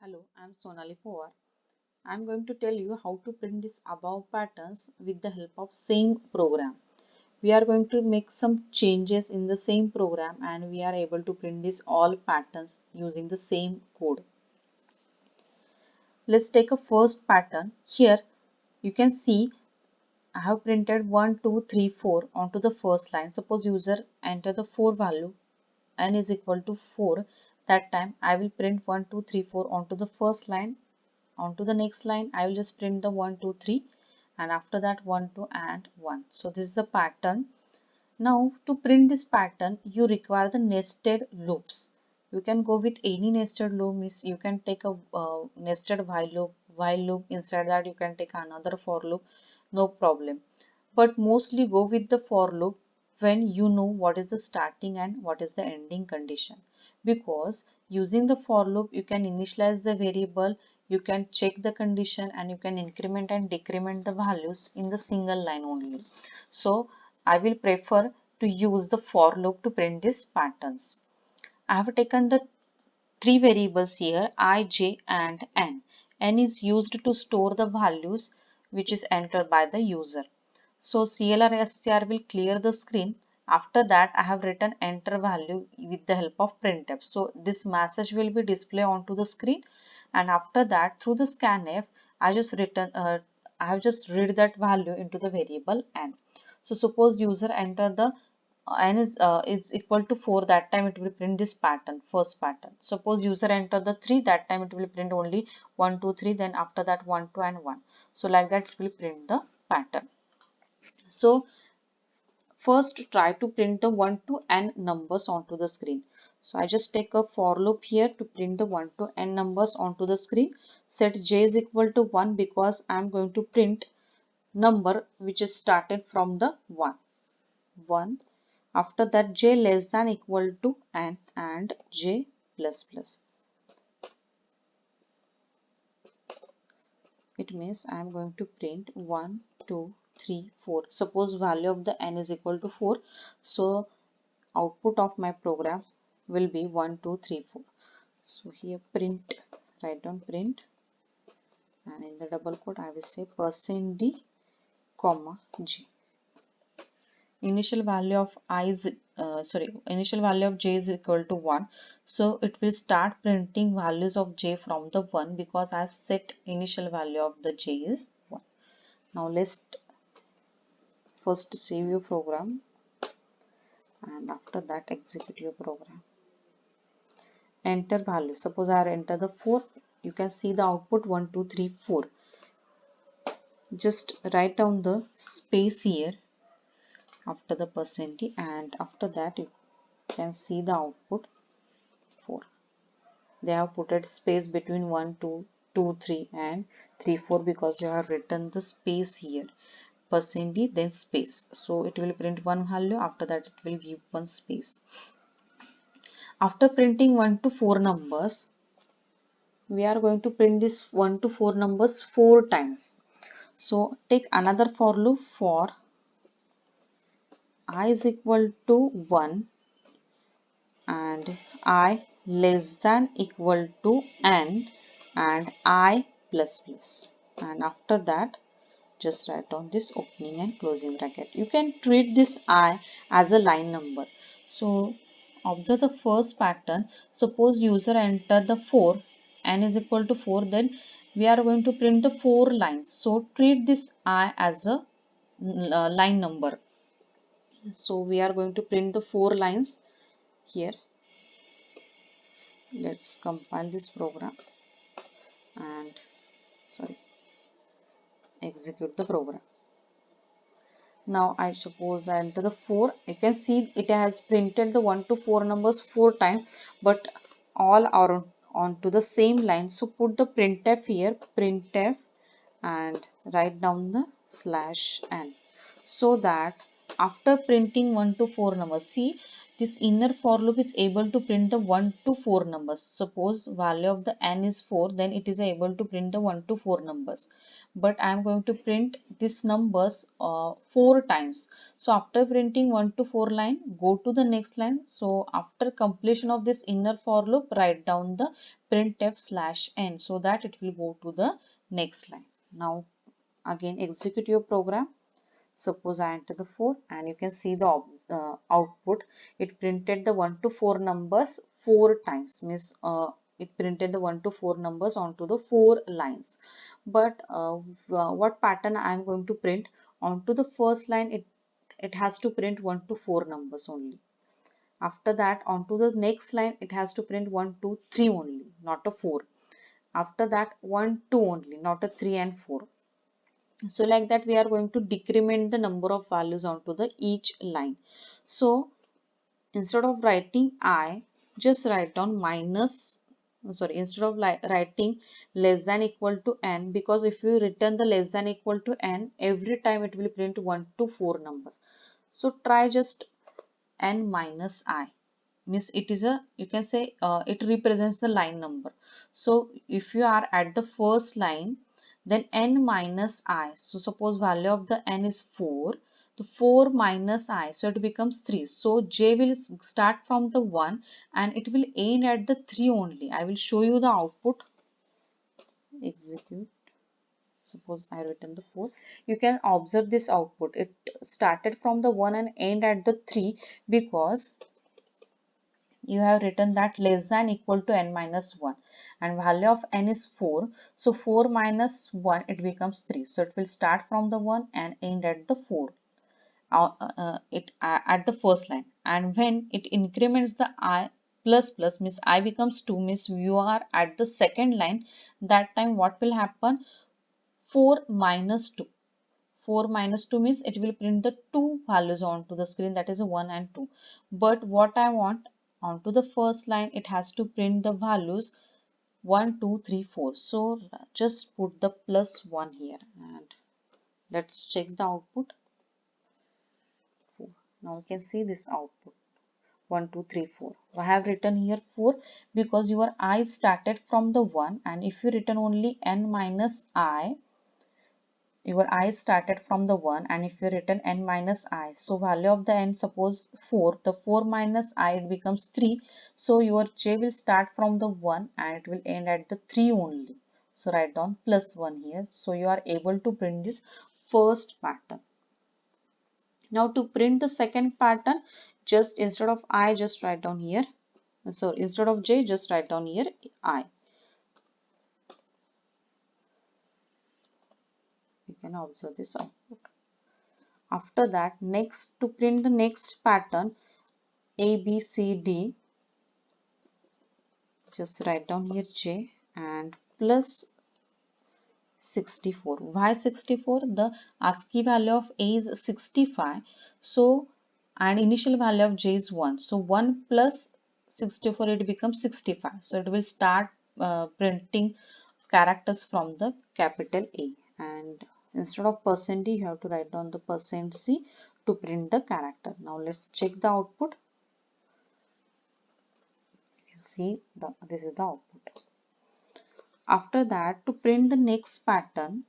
Hello, I'm Sonali Pawar. I'm going to tell you how to print these above patterns with the help of same program. We are going to make some changes in the same program and we are able to print these all patterns using the same code. Let's take a first pattern. Here you can see I have printed 1, 2, 3, 4 onto the first line. Suppose user enter the 4 value n is equal to 4. That time I will print 1, 2, 3, 4 onto the first line. Onto the next line I will just print the 1 2 3 and after that 1 2 and 1. So this is the pattern. Now to print this pattern you require the nested loops. You can go with any nested loop, means you can take a nested while loop, inside that you can take another for loop, no problem. But mostly go with the for loop when you know what is the starting and what is the ending condition, because using the for loop you can initialize the variable, you can check the condition and you can increment and decrement the values in the single line only. So I will prefer to use the for loop to print these patterns. I have taken the three variables here, I, j and n. N is used to store the values which is entered by the user. So CLR will clear the screen. After that I have written enter value with the help of printf. So this message will be displayed onto the screen, and after that through the scanf I have just read that value into the variable n. So suppose user enter the n is equal to 4, that time it will print this pattern, first pattern. Suppose user enter the 3, that time it will print only 1 2 3, then after that 1 2 and 1. So like that it will print the pattern. So first try to print the 1 to n numbers onto the screen. So I just take a for loop here to print the 1 to n numbers onto the screen. Set j is equal to 1 because I am going to print number which is started from the 1. 1. After that j less than equal to n and j plus plus. It means I am going to print 1 2 3 4. Suppose value of the n is equal to 4. So output of my program will be 1 2 3 4. So here print, write down print, and in the double quote I will say %d comma g. Initial value of initial value of j is equal to 1. So it will start printing values of j from the 1 because I set initial value of the j is 1. Now let's first save your program and after that execute your program. Enter value. Suppose I enter the 4, you can see the output 1 2 3 4. Just write down the space here after the %d, and after that you can see the output 4. They have put a space between 1 2 2 3 and 3 4 because you have written the space here, %d then space. So it will print one value, after that it will give one space. After printing 1 to 4 numbers, we are going to print this 1 to 4 numbers 4 times. So take another for loop for I is equal to 1 and I less than equal to n and I plus plus, and after that just write down this opening and closing bracket. You can treat this I as a line number. So observe the first pattern. Suppose user enter the 4, n is equal to 4, then we are going to print the 4 lines. So treat this I as a line number. So we are going to print the 4 lines here. Let's compile this program and execute the program. Now I suppose I enter the 4. You can see it has printed the 1 to 4 numbers 4 times, but all are onto the same line. So put the printf here, printf, and write down the /n, so that after printing 1 to 4 numbers, see this inner for loop is able to print the 1 to 4 numbers. Suppose value of the n is 4, then it is able to print the 1 to 4 numbers. but I am going to print these numbers 4 times. So after printing 1 to 4 line, go to the next line. So after completion of this inner for loop, write down the printf/n so that it will go to the next line. Now again execute your program. Suppose I enter the 4 and you can see the output. It printed the 1 to 4 numbers 4 times, means it printed the 1 to 4 numbers onto the 4 lines. But what pattern I am going to print onto the first line, it has to print 1 to 4 numbers only. After that onto the next line it has to print 1 2 3 only, not a 4. After that 1 2 only, not a 3 and 4. So like that we are going to decrement the number of values onto the each line. So instead of writing I, just write down minus, sorry, instead of writing less than equal to n, because if you return the less than equal to n, every time it will print 1 to 4 numbers. So try just n minus I, means it is a, you can say it represents the line number. So if you are at the first line, then n minus I, so suppose value of the n is 4, the 4 minus I, so it becomes 3. So j will start from the 1 and it will end at the 3 only. I will show you the output. Execute. Suppose I written the 4. You can observe this output. It started from the 1 and end at the 3 because you have written that less than equal to n minus 1 and value of n is 4. So 4 minus 1, it becomes 3. So it will start from the 1 and end at the 4 at the first line. And when it increments the I plus plus, means I becomes 2, means you are at the second line. That time what will happen? 4 minus 2. 4 minus 2 means it will print the two values onto the screen, that is a 1 and 2. But what I want, onto the first line it has to print the values 1 2 3 4. So just put the plus 1 here and let's check the output. 4. Now you can see this output 1 2 3 4. I have written here 4 because your I started from the 1, and if you written only n minus I, your I started from the 1, and if you written n minus I, so value of the n, suppose 4, the 4 minus I, it becomes 3. So your j will start from the 1 and it will end at the 3 only. So write down plus 1 here. So you are able to print this first pattern. Now to print the second pattern, just instead of I, just write down here, so instead of j, just write down here I. You can observe this output. After that, next, to print the next pattern A, B, C, D, just write down here J and plus 64. Why 64? The ASCII value of A is 65. So, and initial value of J is 1. So, 1 plus 64, it becomes 65. So, it will start printing characters from the capital A. And instead of %D, you have to write down the %C to print the character. Now, let's check the output. See, this is the output. After that, to print the next pattern,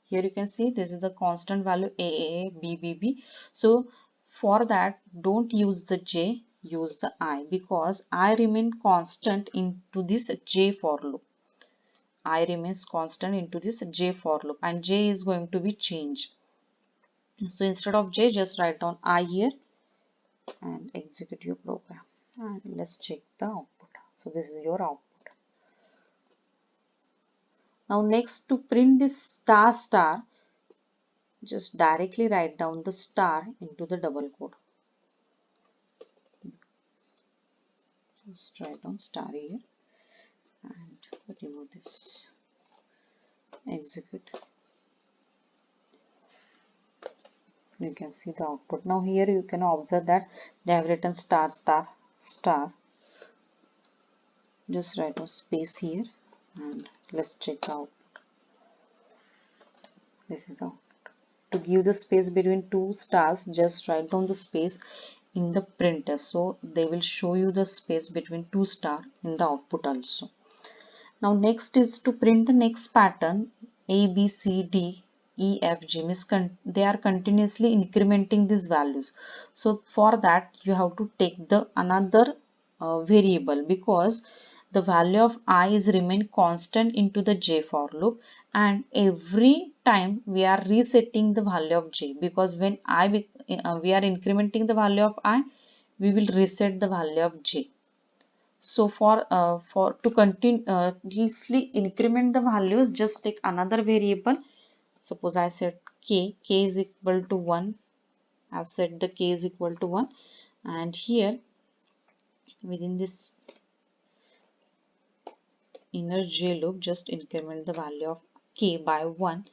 here you can see this is the constant value A, B, B, B. So for that, don't use the J, use the I, because I remain constant into this J for loop. I remains constant into this J for loop, and J is going to be changed. So instead of J, just write down I here and execute your program. And let's check the output. So this is your output. Now next, to print this star star, just directly write down the star into the double quote. Just write down star here and remove this. Execute. You can see the output. Now here you can observe that they have written star star star. Just write down space here and let's check the output. This is output. To give the space between two stars, just write down the space in the printer, so they will show you the space between two stars in the output also. Now next is to print the next pattern. A, B, C, D, E, F, G means they are continuously incrementing these values. So for that you have to take the another variable, because the value of I is remain constant into the J for loop, and every time we are resetting the value of J, because when we are incrementing the value of I, we will reset the value of J. So for to continuously increment the values, just take another variable. Suppose I said k is equal to 1. I've set the k is equal to 1, and here within this inner J loop, just increment the value of k by 1,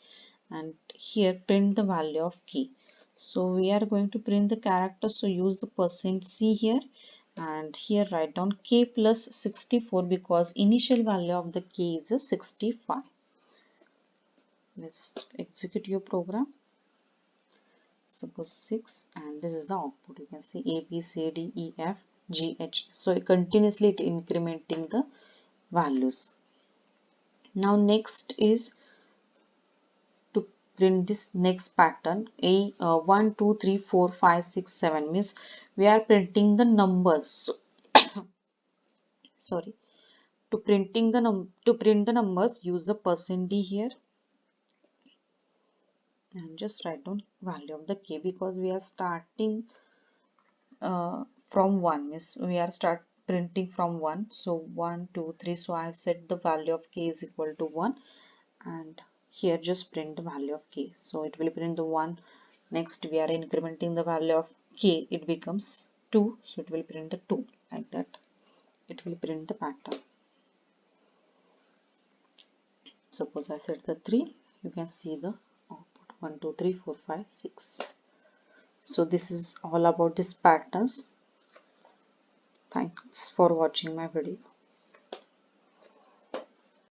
and here print the value of k. So we are going to print the character, so use the %c here, and here write down k plus 64, because initial value of the k is a 65. Let's execute your program. Suppose 6, and this is the output. You can see A, B, C, D, E, F, G, H. So continuously it incrementing the values. Now next is to print this next pattern. 1, 2, 3, 4, 5, 6, 7 means we are printing the numbers. So, sorry. To print the numbers, use the %d here, and just write down value of the k, because we are starting from 1, means we are start printing from 1. So 1, 2, 3. So I have set the value of k is equal to 1, and here just print the value of k. So it will print the 1. Next we are incrementing the value of k, it becomes 2, so it will print the 2. Like that it will print the pattern. Suppose I set the 3, you can see the output 1, 2, 3, 4, 5, 6. So this is all about these patterns. Thanks for watching my video.